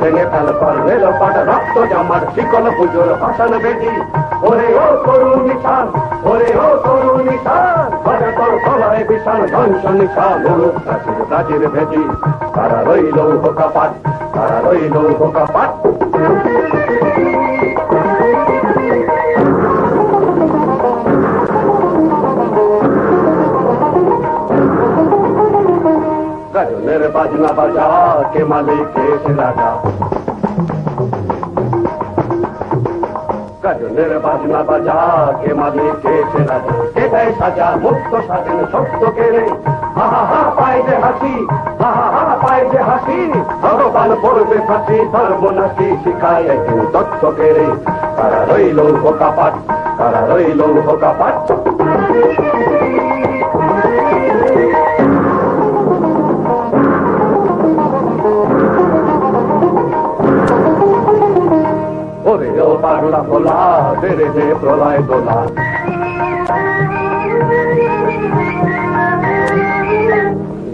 ভেঙে ফেল কর রেল পাট রক্ত জমাট শিকল পুজোর ভাষণ বেদি ওরে ও তরুণ নিশান ওরে ও তরুণ নিশান বাজা তোর গলায় বিশাল ধ্বংস নিশান মুলুক প্রাচীর প্রাচীর ভেদি তারা রইল হোকাপাট তারা রইল হোকাপাট গাজনের বাজনা বাজা কে মালিক এসে রাজা গাজনের বাজনা বাজা কে মালিক এসে রাজা এটাই সাজা মুক্ত স্বাধীন সত্য কেড়ে হা হা হা পায় যে হাসি হা হা হা পায় যে হাসি ভগবান পড়বে ফাঁসি সর্বনাশী শিখায় একদিন তথ্য কেড়ে তারা রইল হোকাপাট তারা রইল হোকাপাট ওরে ও পাগলা ভোলা তেরে দে প্রলয় দোলা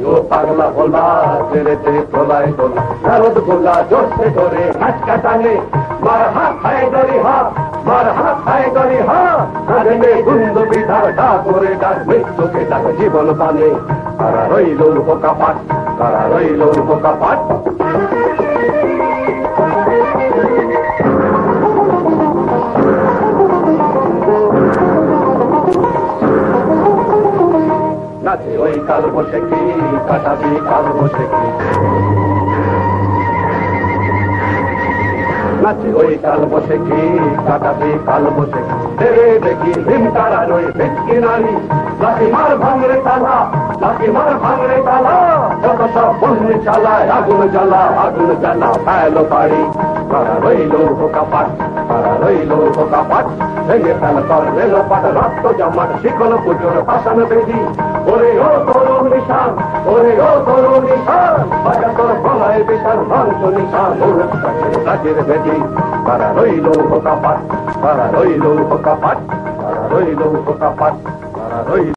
ও পাগলা ভোলা তেরে দে প্রলয় দোলা নারদ গোলা জোরসে ধরে হাঁচকা টানে মার হাত খায় গরি হা মার হাত খায় গরি হা আরে গুন্দ বিধার ডা করে ডাক মৃত্যুকে ডাক জীবন পানে তারা রইল হোকাপাট তারা রইল হোকাপাট নাচে ওই কাল বসে কি কাটাবি কাল বসে কি নাচে ওই কাল বসে কি কাটাবি কাল বসে কি দেবে দেখি ভীম তারা রই ভেটকি নারী লাঠি মার ভাঙরে তালা লাঠি মার ভাঙরে তালা যত সব বন্দি চালায় আগুন জ্বালা ফেলো পাড়ি তারা রইল হোকাপাট তারা রইল হোকাপাট ভেঙে ফেল কর রেল পাট রক্ত জমাট শিকল পুজোর ভাষণ বেদি ওরে ও তরুণ নিশান ওরে ও তরুণ নিশান বাজা তোর গলায় বিশাল ধ্বংস নিশান মুলুক প্রাচীর প্রাচীর ভেদি তারা রইল হোকাপাট তারা রইল হোকাপাট তারা রইল হোকাপাট তারা রইল